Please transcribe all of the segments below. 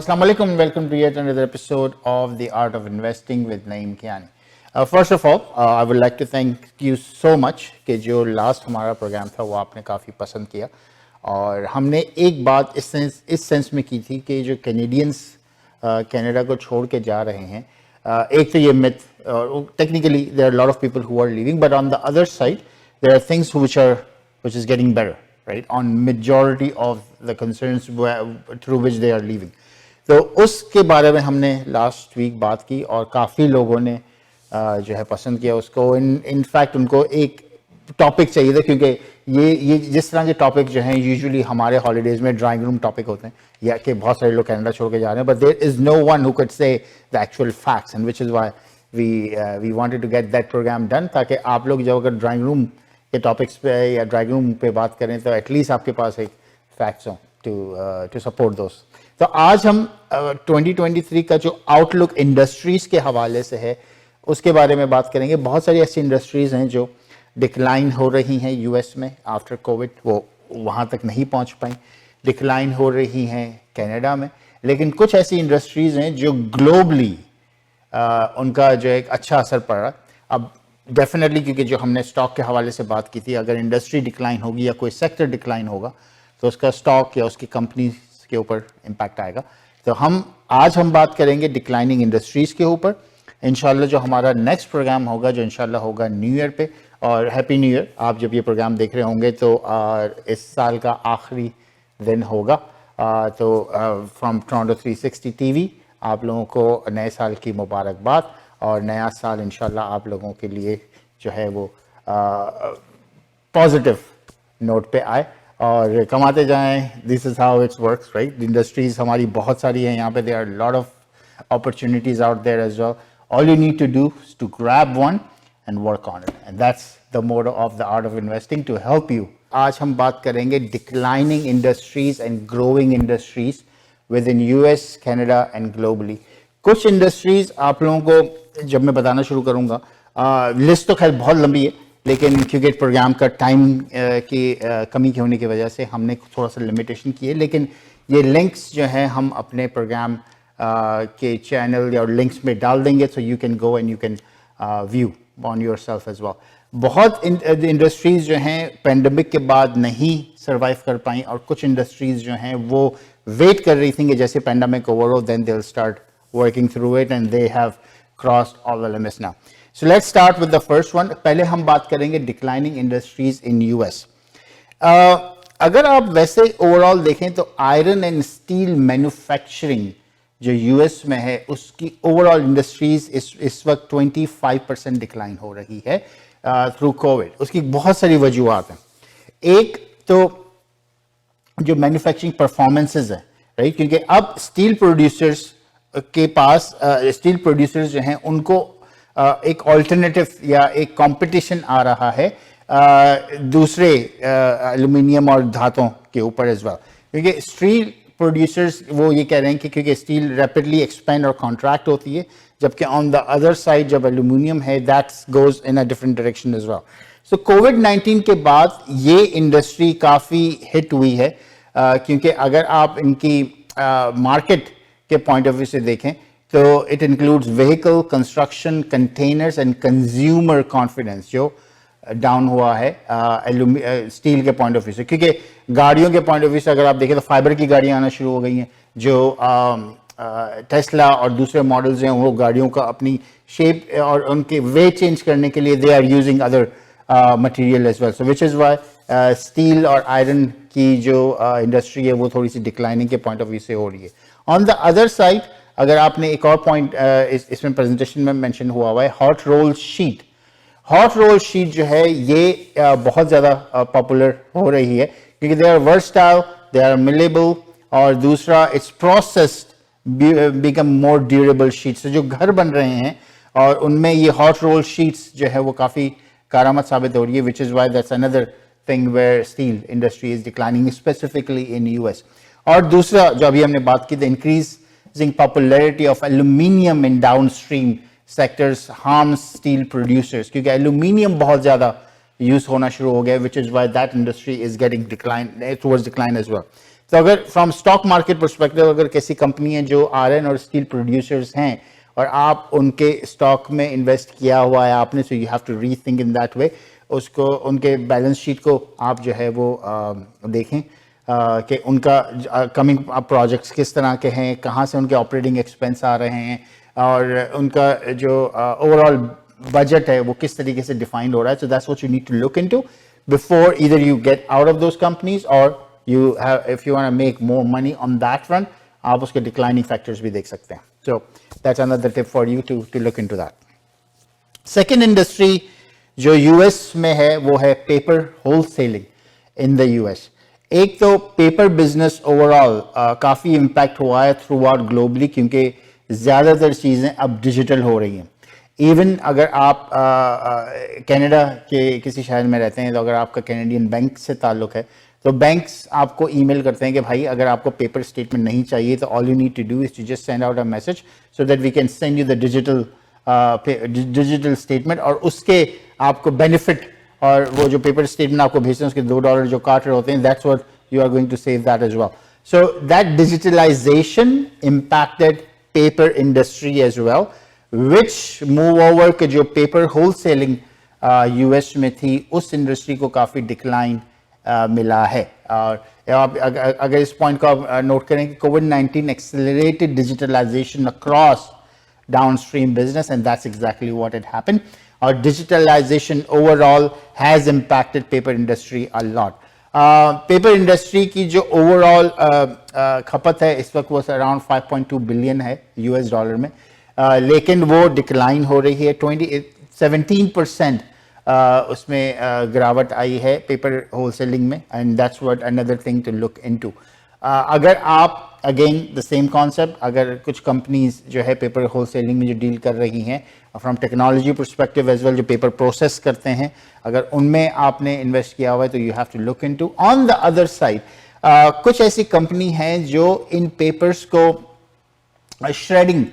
Assalamu alaikum. Welcome to yet another episode of The Art of Investing with Naeem Khiyani. First of all, I would like to thank you so much कि जो last हमारा programme था वो आपने काफ़ी पसंद किया और हमने एक बात इस सेंस में की थी कि जो कैनेडियंस कनाडा को छोड़ के जा रहे हैं, एक तो ये myth, technically there are lot of people who are leaving, but on the other side there are things which is getting better, right, on majority of the concerns through which they are leaving. तो उसके बारे में हमने last week बात की और काफ़ी लोगों ने जो है पसंद किया उसको. इनफैक्ट उनको एक टॉपिक चाहिए था क्योंकि ये जिस तरह के टॉपिक जो हैं यूजुअली हमारे हॉलीडेज में ड्राइंग रूम टॉपिक होते हैं या कि बहुत सारे लोग कनाडा छोड़ के जा रहे हैं, but there is no one who could say the actual facts, and which is why we wanted to get that program done, ताकि आप लोग जब अगर ड्राइंग रूम के टॉपिक्स पे या ड्राइंग रूम पे बात करें तो एटलीस्ट आपके पास एक फैक्ट्स हो टू सपोर्ट दोस्त. तो आज हम 2023 का जो आउटलुक इंडस्ट्रीज़ के हवाले से है उसके बारे में बात करेंगे. बहुत सारी ऐसी इंडस्ट्रीज़ हैं जो डिक्लाइन हो रही हैं यूएस में आफ्टर कोविड, वो वहाँ तक नहीं पहुँच पाई. डिक्लाइन हो रही हैं कनाडा में, लेकिन कुछ ऐसी इंडस्ट्रीज़ हैं जो ग्लोबली उनका जो एक अच्छा असर पड़ रहा. अब डेफिनेटली क्योंकि जो हमने स्टॉक के हवाले से बात की थी, अगर इंडस्ट्री डिक्लाइन होगी या कोई सेक्टर डिक्लाइन होगा तो उसका स्टॉक या उसकी कंपनी के ऊपर इम्पैक्ट आएगा. तो आज हम बात करेंगे डिक्लाइनिंग इंडस्ट्रीज़ के ऊपर. इंशाल्लाह जो हमारा नेक्स्ट प्रोग्राम होगा जो इंशाल्लाह होगा न्यू ईयर पे, और हैप्पी न्यू ईयर. आप जब ये प्रोग्राम देख रहे होंगे तो इस साल का आखिरी दिन होगा. तो फ्रॉम टोरंटो 360 टीवी आप लोगों को नए साल की मुबारकबाद, और नया साल इंशाल्लाह आप लोगों के लिए जो है वो पॉजिटिव नोट पे आए और कमाते जाएं. This is how it's works, right. Industries हमारी बहुत सारी हैं यहाँ पे. There are lot of opportunities out there as well. All you need to do is to grab one and work on it, and that's the motto of the art of investing to help you. आज हम बात करेंगे declining industries and growing industries within US, Canada and globally. कुछ industries आप लोगों को जब मैं बताना शुरू करूंगा, लिस्ट तो खैर बहुत लंबी है, लेकिन क्योंकि प्रोग्राम का टाइम की कमी की होने की वजह से हमने थोड़ा सा लिमिटेशन की है. लेकिन ये लिंक्स जो हैं हम अपने प्रोग्राम के चैनल या लिंक्स में डाल देंगे, so you can go and you can view on yourself as well. बहुत इंडस्ट्रीज़ जो हैं पेंडेमिक के बाद नहीं सर्वाइव कर पाई, और कुछ इंडस्ट्रीज़ जो हैं वो वेट कर रही थी कि जैसे पेंडेमिक ओवर हो then they will start working through it, and they have crossed all the limits now. So let's start with the first one. पहले हम बात करेंगे declining industries in US. अगर आप वैसे ओवरऑल देखें तो आयरन एंड स्टील मैन्युफैक्चरिंग जो यूएस में है उसकी ओवरऑल इंडस्ट्रीज इस वक्त 25% डिक्लाइन हो रही है थ्रू कोविड. उसकी बहुत सारी वजूहत हैं. एक तो जो मैन्युफैक्चरिंग परफॉर्मेंसेज है, राइट, क्योंकि अब स्टील प्रोड्यूसर्स के पास स्टील प्रोड्यूसर्स जो हैं उनको एक ऑल्टरनेटिव या एक कंपटीशन आ रहा है दूसरे एल्यूमिनियम और धातों के ऊपर एज वेल. क्योंकि स्टील प्रोड्यूसर्स वो ये कह रहे हैं कि क्योंकि स्टील रैपिडली एक्सपेंड और कॉन्ट्रैक्ट होती है, जबकि ऑन द अदर साइड जब एल्यूमिनियम है that goes in a different direction as well. So कोविड-19 के बाद ये इंडस्ट्री काफ़ी हिट हुई है, क्योंकि अगर आप इनकी मार्केट के पॉइंट ऑफ व्यू से देखें तो it includes vehicle, construction, containers and consumer confidence जो डाउन हुआ है स्टील के पॉइंट ऑफ व्यू से. क्योंकि गाड़ियों के पॉइंट ऑफ व्यू से अगर आप देखें तो फाइबर की गाड़ियां आना शुरू हो गई हैं. जो टेस्ला और दूसरे मॉडल्स हैं वो गाड़ियों का अपनी शेप और उनके वेट चेंज करने के लिए they are using other material as well. So which is why steel और आयरन की जो इंडस्ट्री है वो थोड़ी सी डिक्लाइनिंग के पॉइंट ऑफ व्यू से हो रही है. ऑन द अदर साइड अगर आपने एक और पॉइंट इसमें प्रेजेंटेशन में मेंशन हुआ है, hot role sheet. Hot role sheet जो है ये बहुत ज़्यादा पॉपुलर हो रही है क्योंकि they are versatile, they are millable, और दूसरा it's processed become more durable sheets. जो घर बन रहे हैं और उनमें ये हॉट रोल शीट्स जो है वो काफ़ी कारआमद साबित हो रही है, which is why that's another thing where steel industry is declining specifically in US. और दूसरा जो अभी हमने बात की, the increasing popularity of aluminium in downstream sectors harms steel producers, क्योंकि एल्यूमिनियम बहुत ज़्यादा यूज होना शुरू हो गया, which is why that industry is getting decline towards decline as well. तो अगर फ्रॉम स्टॉक मार्केट परस्पेक्टिव अगर किसी कंपनी है जो आयरन और स्टील प्रोड्यूसर्स हैं और आप उनके स्टॉक में इन्वेस्ट किया हुआ है आपने, so you have to rethink in that way, उसको उनके बैलेंस शीट को आप जो है वो देखें कि उनका कमिंग प्रोजेक्ट्स किस तरह के हैं, कहाँ से उनके ऑपरेटिंग एक्सपेंस आ रहे हैं और उनका जो ओवरऑल बजट है वो किस तरीके से डिफाइंड हो रहा है. So that's what you need to look into before either you get out of those companies और you have, if you want to make more money on that front, आप उसके declining factors भी देख सकते हैं. So that's another tip for you to look into that. Second industry जो US में है वो है paper wholesaling in the US. एक तो paper business overall काफ़ी impact हुआ है throughout globally क्योंकि ज़्यादातर चीज़ें अब digital हो रही हैं. इवन अगर आप कनाडा के किसी शहर में रहते हैं तो अगर आपका कैनेडियन बैंक से ताल्लुक़ है तो बैंक्स आपको ईमेल करते हैं कि भाई अगर आपको पेपर स्टेटमेंट नहीं चाहिए तो all you need to do is to just send out a message so that we can send you the digital statement और उसके आपको बेनिफिट और वो जो पेपर स्टेटमेंट आपको भेजते हैं उसके $2 जो काट रहे होते हैं, that's what you are going to save that as well. So that digitalisation impacted paper industry as well, which move over के जो पेपर होलसेलिंग यूएस में थी उस इंडस्ट्री को काफ़ी डिक्लाइन मिला है. और अगर इस पॉइंट को आप नोट करें कि कोविड-19 accelerated digitalization across downstream business and that's exactly what it happened. और digitalization overall has impacted paper industry a lot. Paper industry की जो ओवरऑल खपत है इस वक्त वो अराउंड 5.2 बिलियन है US डॉलर में, लेकिन वो डिक्लाइन हो रही है. 17% उसमें गिरावट आई है पेपर होलसेलिंग में and that's what another thing to look into. अगर आप अगेन द सेम कॉन्सेप्ट, अगर कुछ कंपनीज जो है पेपर होलसेलिंग में जो डील कर रही हैं from technology perspective as well, जो पेपर प्रोसेस करते हैं, अगर उनमें आपने इन्वेस्ट किया हुआ है तो you have to look into. On the other side कुछ ऐसी कंपनी हैं जो इन पेपर्स को श्रेडिंग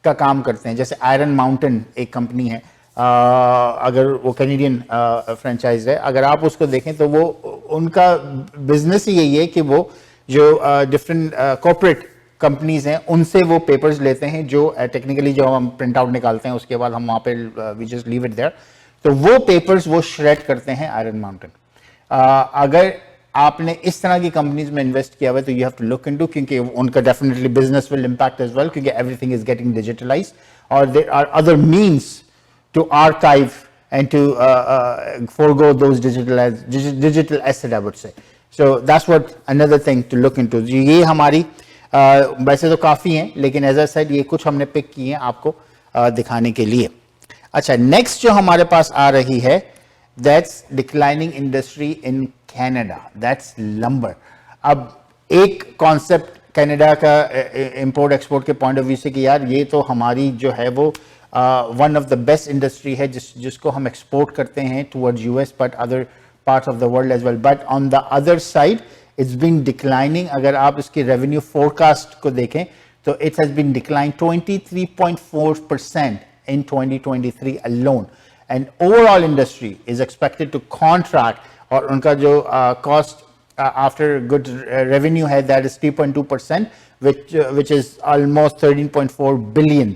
का काम करते हैं, जैसे आयरन माउंटेन एक कंपनी है, अगर वो कैनेडियन फ्रेंचाइज है, अगर आप उसको देखें तो वो उनका बिजनेस ही यही है कि वो जो डिफरेंट कॉर्पोरेट कंपनीज हैं उनसे वो पेपर्स लेते हैं जो टेक्निकली जो हम प्रिंट आउट निकालते हैं उसके बाद हम वहाँ पे we just leave it there, तो वो पेपर्स वो श्रेड करते हैं आयरन माउंटेन. अगर आपने इस तरह की कंपनीज में इन्वेस्ट किया हुआ है तो you have to look into, क्योंकि उनका definitely business will impact as well क्योंकि एवरीथिंग इज गेटिंग डिजिटलाइज्ड और there are other means to archive and to forego those digital asset, I would say. So that's what another thing to look into. ये हमारी वैसे तो काफ़ी हैं लेकिन as I said ये कुछ हमने पिक किए हैं आपको दिखाने के लिए. अच्छा, नेक्स्ट जो हमारे पास आ रही है that's declining industry in Canada, that's lumber. अब एक कॉन्सेप्ट कनाडा का इंपोर्ट एक्सपोर्ट के पॉइंट ऑफ व्यू से कि यार ये तो हमारी जो है वो one of the best industry है जिसको हम एक्सपोर्ट करते हैं towards US but other parts of the world as well. But on the other side it's been declining. अगर आप इसकी रेवेन्यू फोरकास्ट को देखें तो it has been decline 23.4% in 2023 alone, and overall industry is expected to contract, और उनका जो cost after good revenue है that is 3.2%, which is almost 13.4 billion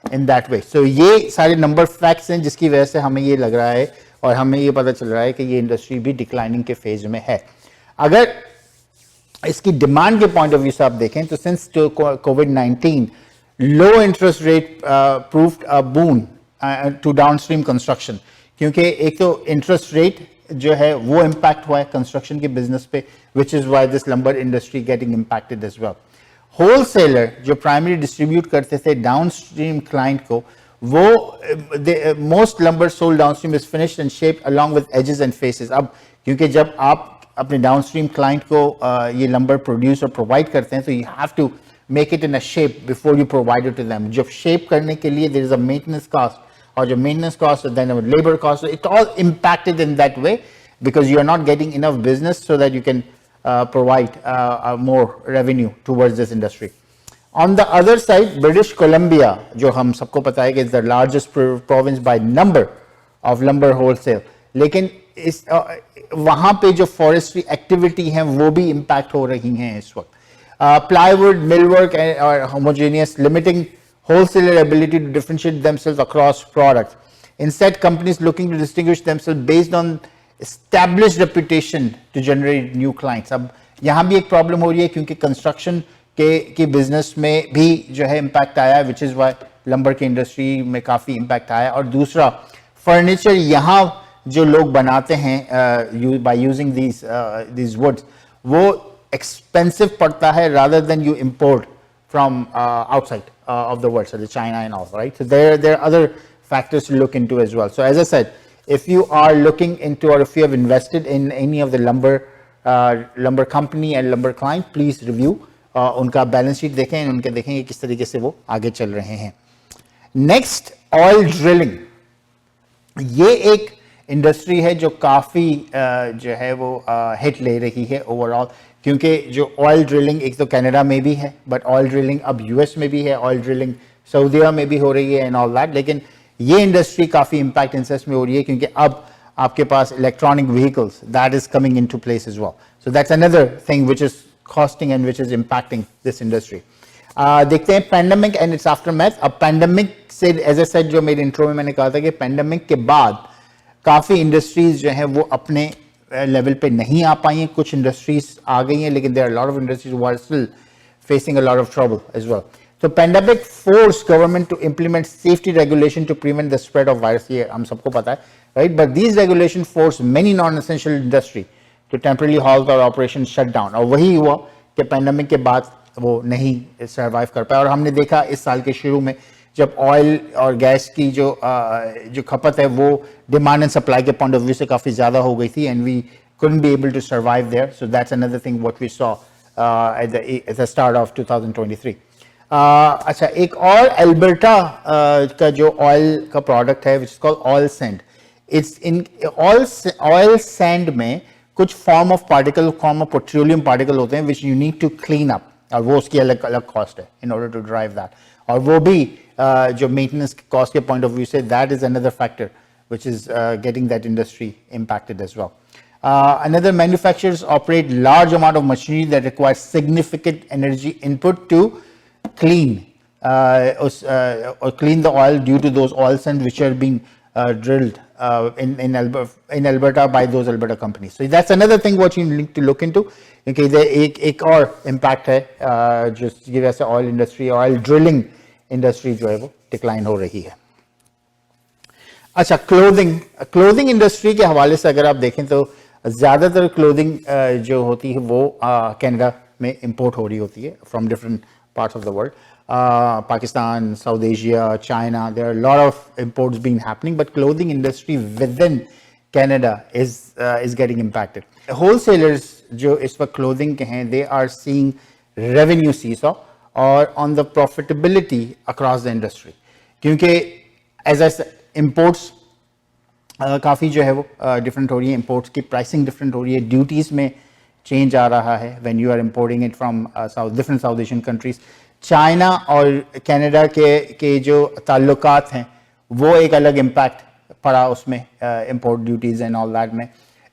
in that way. So ये सारे नंबर फैक्ट्स हैं जिसकी वजह से हमें ये लग रहा है और हमें ये पता चल रहा है कि ये इंडस्ट्री भी डिक्लाइनिंग के फेज में है. अगर इसकी डिमांड के पॉइंट ऑफ व्यू से आप देखें तो सिंस कोविड-19 low interest rate proved a boon to downstream construction, क्योंकि एक तो इंटरेस्ट रेट जो है वो इम्पैक्ट हुआ है कंस्ट्रक्शन के बिजनेस पे, which is why this lumber industry getting impacted as well. Wholesaler जो प्राइमरी डिस्ट्रीब्यूट करते थे डाउनस्ट्रीम क्लाइंट को, वो most lumber sold downstream is finished and shaped along with edges and faces. अब क्योंकि जब आप अपने डाउनस्ट्रीम क्लाइंट को ये लंबर प्रोड्यूस और प्रोवाइड करते हैं तो you have to make it in a shape before you provide it to them. जब शेप करने के लिए there is a maintenance cost, और जो maintenance cost then labour cost, it all impacted in that way because you are not getting enough business so that you can provide more revenue towards this industry. On the other side, British Columbia, जो हम सबको पता है कि is the largest province by number of lumber wholesale, लेकिन इस वहाँ पे जो forestry activity हैं वो भी impact हो रही हैं इस वक्त. plywood, millwork, are homogeneous, limiting wholesaler ability to differentiate themselves across products. Instead, companies looking to distinguish themselves based on established reputation to generate new clients. अब यहाँ भी एक प्रॉब्लम हो रही है क्योंकि कंस्ट्रक्शन के बिजनेस में भी जो है इम्पैक्ट आया है, विच इज़ वाई लंबर की इंडस्ट्री में काफ़ी इम्पैक्ट आया है. और दूसरा, फर्नीचर यहाँ जो लोग बनाते हैं बाय यूजिंग दीज वुड्स, वो एक्सपेंसिव पड़ता है rather than you import from outside of the world, so the China and all, right? So there are other factors to look into as well. So as I said, if you are looking into, or if you have invested in any of the lumber company and lumber client, please review उनका balance sheet देखें, उनके देखेंगे किस तरीके से वो आगे चल रहे हैं. Next, oil drilling. ये एक इंडस्ट्री है जो काफ़ी जो है वो हिट ले रही है ओवरऑल, क्योंकि जो ऑयल ड्रिलिंग एक तो कनाडा में भी है, बट ऑयल ड्रिलिंग अब यूएस में भी है, ऑयल ड्रिलिंग सऊदीया में भी हो रही है एंड ऑल दैट. लेकिन ये इंडस्ट्री काफ़ी इम्पैक्ट इंसेस में हो रही है क्योंकि अब आपके पास electronic vehicles, that is coming in to place as well. So that's another thing which is costing and which is impacting this industry. देखते हैं पैंडेमिक एंड इट्स आफ्टरमैथ. अब पैंडेमिक से, एज ए सेड, जो मेरे intro में मैंने कहा था कि पैंडेमिक के बाद काफ़ी इंडस्ट्रीज जो हैं वो अपने लेवल पे नहीं आ पाई हैं. कुछ इंडस्ट्रीज आ गई हैं, लेकिन there are lot of industries who are still facing a lot of trouble as well. So pandemic forced government to implement safety regulation to prevent the spread of virus. ये हम सबको पता है, right? But these regulations forced many non-essential industry to temporarily halt or operation shut down. और वही हुआ कि pandemic के बाद वो नहीं survive कर पाया. और हमने देखा इस साल के शुरू में जब ऑयल और गैस की जो खपत है वो डिमांड एंड सप्लाई के पॉइंट ऑफ व्यू से काफ़ी ज़्यादा हो गई थी, and we couldn't be able to survive there. So that's another thing what we saw at the start of 2023. अच्छा, एक और अल्बर्टा का जो ऑयल का प्रोडक्ट है, which is called oil sand. It's in oil sand में कुछ form of petroleum particle होते हैं which you need to clean up, और वो उसकी अलग अलग कॉस्ट है in order to drive that. और वो भी जो मेंटेनेंस कॉस्ट के पॉइंट ऑफ व्यू से, that is another factor which is getting that industry impacted as well. Another, manufacturers operate large amount of machinery that requires significant energy input to clean or clean the oil due to those oil sands which are being drilled in Alberta by those Alberta companies. So that's another thing what you need to look into. Okay, एक और impact है जिसकी वजह से oil industry, oil drilling industry जो है वो decline हो रही है. अच्छा, क्लोथिंग इंडस्ट्री के हवाले से अगर आप देखें तो ज़्यादातर क्लोथिंग जो होती है वो कनाडा में इंपोर्ट हो रही होती है from different parts of the world. Pakistan, South Asia, China, there are lot of imports being happening, but clothing industry with in Canada is getting impacted. Wholesalers जो इस वक्त क्लोथिंग के हैं, they are seeing revenue seesaw और on the profitability across the industry, क्योंकि as I imports काफ़ी जो है वो डिफरेंट हो रही है. इंपोर्ट्स की प्राइसिंग डिफरेंट हो रही है, ड्यूटीज़ में चेंज आ रहा है when you are importing it from different South Asian countries. China और कनाडा के जो ताल्लुकात हैं वो एक अलग इम्पैक्ट पड़ा उसमें, import duties and all that में.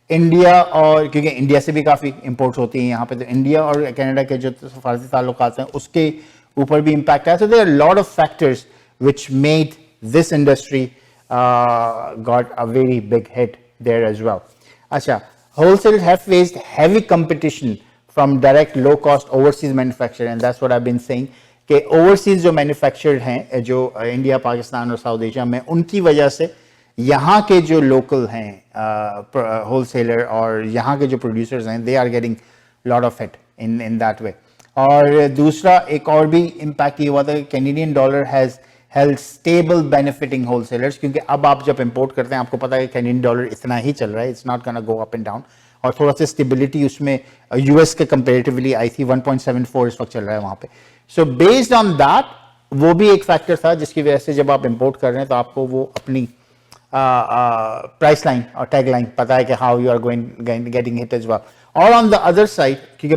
इंडिया, और क्योंकि इंडिया से भी काफ़ी इंपोर्ट्स होती हैं यहाँ पे, तो इंडिया और कनाडा के जो सफारती ताल्लुकात हैं उसके ऊपर भी इम्पैक्ट आया. So there are lot of factors which made this industry got a very big hit there as well. Acha, wholesalers have faced heavy competition from direct low-cost overseas manufacturer, and that's what I've been saying कि overseas जो manufactured हैं जो India, Pakistan और south Asia में, उनकी वजह से यहाँ के जो लोकल हैं wholesaler और यहाँ के जो producers हैं, they are getting lot of hit in that way. और दूसरा एक और भी impact ये हुआ था कि Canadian dollar has held stable benefiting wholesalers, क्योंकि अब आप जब इंपोर्ट करते हैं आपको पता है कि कैनेडियन डॉलर इतना ही चल रहा है, it's not gonna go up and down, और थोड़ा सा स्टेबिलिटी उसमें यूएस के कंपेरेटिवली आई थी. 1.74 इस वक्त चल रहा है वहाँ पे. सो बेस्ड ऑन दैट वो भी एक फैक्टर था जिसकी वजह से जब आप इंपोर्ट कर रहे हैं तो आपको वो अपनी प्राइस लाइन और टैग लाइन पता है कि how you are getting hit as well. और ऑन द अदर साइड, क्योंकि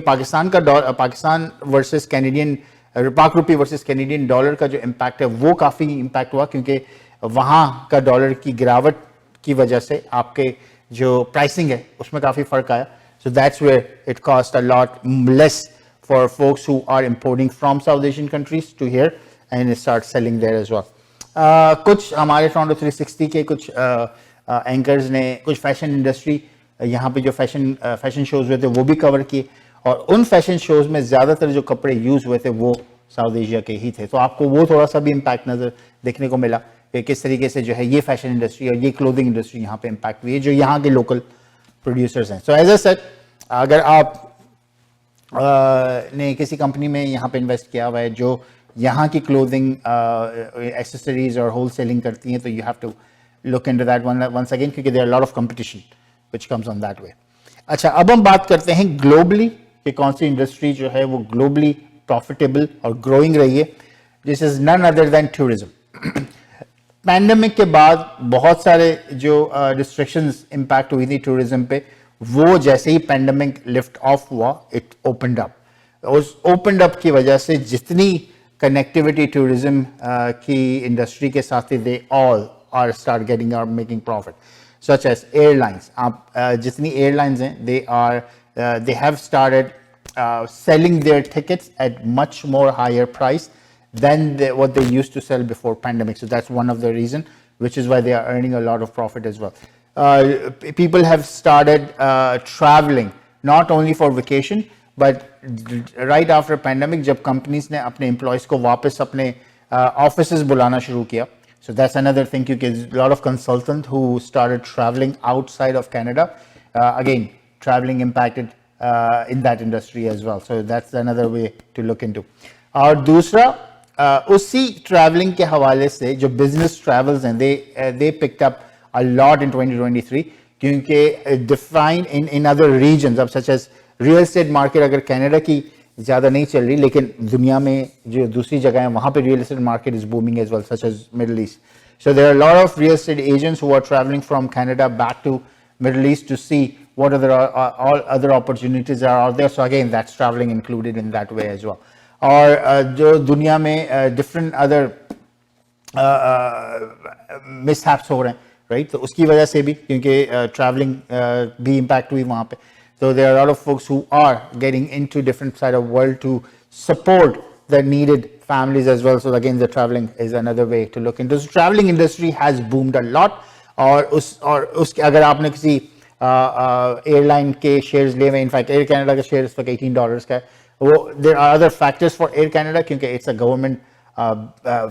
पाकिस्तान वर्सेस कैनेडियन, पाक रुपी वर्सेस कैनेडियन डॉलर का जो इम्पैक्ट है वो काफ़ी इम्पैक्ट हुआ, क्योंकि वहाँ का डॉलर की गिरावट की वजह से आपके जो प्राइसिंग है उसमें काफ़ी फ़र्क आया. So that's where it cost a lot less for folks who are importing from South Asian countries to here and start selling there as well. कुछ हमारे Toronto 360 के कुछ एंकर्स ने कुछ फैशन इंडस्ट्री यहाँ पे जो फैशन शोज हुए थे वो भी कवर किए, और उन फैशन शोज में ज़्यादातर जो कपड़े यूज़ हुए थे वो साउथ एशिया के ही थे. तो आपको वो थोड़ा सा भी इम्पैक्ट नज़र देखने को मिला कि किस तरीके से जो है ये फैशन इंडस्ट्री और ये क्लोथिंग इंडस्ट्री यहाँ पे इम्पैक्ट हुई है जो यहाँ के लोकल प्रोड्यूसर्स हैं. सो एज ए सेट, अगर आप ने किसी कंपनी में यहाँ पे इन्वेस्ट किया हुआ है जो यहाँ की क्लोथिंग एक्सेसरीज और होल सेलिंग करती हैं, तो you have to look into that once again, क्योंकि there are lot of competition which comes on that way. अच्छा, अब हम बात करते हैं ग्लोबली कि कौन सी इंडस्ट्री जो है वो ग्लोबली प्रॉफिटेबल और ग्रोइंग रही है. This is none other than tourism. Pandemic के बाद बहुत सारे जो रिस्ट्रिक्शंस इम्पैक्ट हुई थी टूरिज्म पे, वो जैसे ही पैंडेमिक लिफ्ट ऑफ हुआ, इट ओपनड अप. उस ओपनड अप की वजह से जितनी कनेक्टिविटी टूरिज्म की इंडस्ट्री के साथ थी, they all are start getting और making profit. Such as airlines, आप जितनी एयरलाइंस हैं, they have started selling their tickets at much more higher price than what they used to sell before pandemic. So that's one of the reason, which is why they are earning a lot of profit as well. People have started traveling not only for vacation, but right after pandemic, जब companies ने अपने employees को वापस अपने offices बुलाना शुरू किया. So that's another thing, because a lot of consultants who started traveling outside of Canada, again, traveling impacted in that industry as well. So that's another way to look into. और दूसरा, उसी traveling के हवाले से जो business travels हैं, they picked up a lot in 2023, क्योंकि defined in other regions, अब such as real estate market अगर Canada की ज़्यादा नहीं चल रही, लेकिन दुनिया में जो दूसरी जगह है वहाँ पे real estate market is booming as well, such as Middle East. So there are a lot of real estate agents who are traveling from Canada back to Middle East to see what all other opportunities are out there. So again, that's traveling included in that way as well. और जो दुनिया में different other mishaps हो रहे हैं, right? तो उसकी वजह से भी, क्योंकि traveling भी impact हुई वहाँ पे. So there are a lot of folks who are getting into different side of world to support the needed families as well. So again, the traveling is another way to look into. So traveling industry has boomed a lot. और उसके अगर आपने किसी airline के shares लिए हुए, in fact Air Canada का share इस वक्त $18 का है, वो there are other factors for Air Canada, क्योंकि it's a government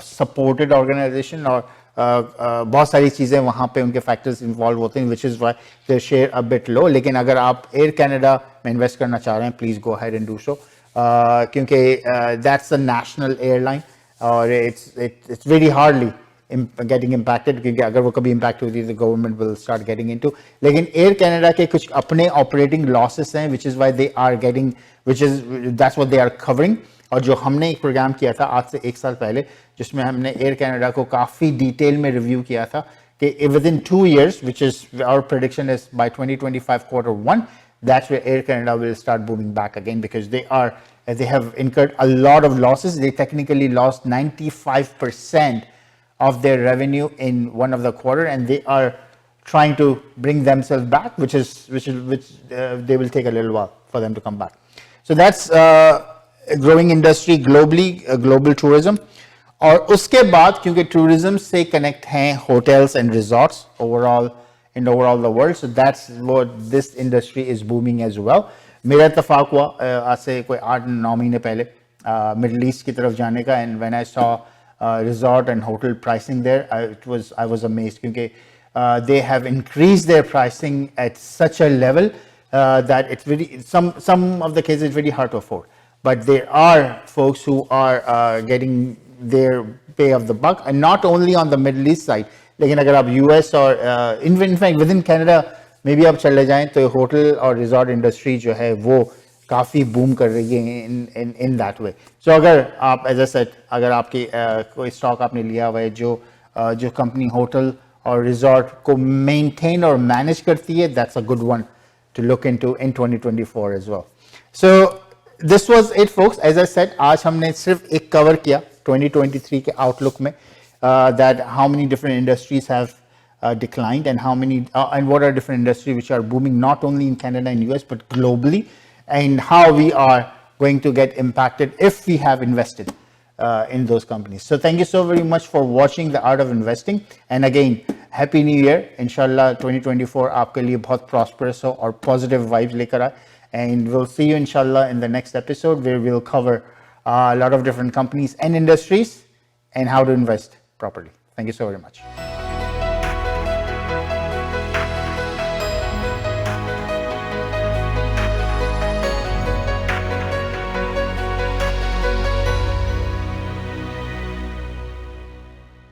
supported organization और बहुत सारी चीज़ें वहाँ पे उनके फैक्टर्स इन्वॉल्व होते हैं, which is Y their share a bit लो. लेकिन अगर आप एयर कनाडा में इन्वेस्ट करना चाह रहे हैं, please go ahead and do so, क्योंकि दैट्स अ नेशनल एयरलाइन और it's very hardly getting impacted, क्योंकि अगर वो कभी इम्पैक्ट होती है तो government will start getting into. लेकिन एयर कनाडा के कुछ अपने ऑपरेटिंग लॉसेस हैं, which is why they are getting, which is that's what they are covering. और जो हमने एक प्रोग्राम किया था आज से 1 साल पहले, जिसमें हमने एयर कनाडा को काफ़ी डिटेल में रिव्यू किया था कि within 2 years, which is our prediction is by 2025 Q1, that's where Air Canada will start booming back again, because they have incurred a lot of losses. They technically lost 95% of their revenue in one of the quarter, and they are trying to bring themselves back, which they will take a little while for them to come back. So that's a growing industry globally, global tourism. और उसके बाद, क्योंकि tourism से connect हैं hotels and resorts overall the world, so that's what this industry is booming as well. मेरा इत्तेफाक हुआ आज से कोई 8-9 महीने पहले मिडल ईस्ट की तरफ जाने का, and when I saw resort and hotel pricing there, I was amazed, क्योंकि they have increased their pricing at such a level that it's very, some of the cases it's very hard to afford. But there are folks who are getting their pay of the buck, and not only on the Middle East side, लेकिन अगर आप US और in fact within Canada में भी आप चले जाएं तो होटल और रिजॉर्ट इंडस्ट्री जो है वो काफ़ी बूम कर रही है in that way. So अगर आप as I said, अगर आपकी कोई स्टॉक आपने लिया हुआ है जो कंपनी होटल और रिजॉर्ट को मेंटेन और मैनेज करती है, that's a good one to look into in 2024 as well. So this was it folks. As I said, आज हमने सिर्फ एक कवर किया 2023 के आउटलुक में, that how many different industries have declined, and how many and what are different industries which are booming not only in Canada and US but globally, and how we are going to get impacted if we have invested in those companies. So thank you so very much for watching The Art of Investing. And again, Happy New Year. Inshallah 2024 आपके लिए बहुत prosperous हो और positive vibes लेकर आए. And we'll see you inshallah in the next episode where we'll cover a lot of different companies and industries and how to invest properly. Thank you so very much.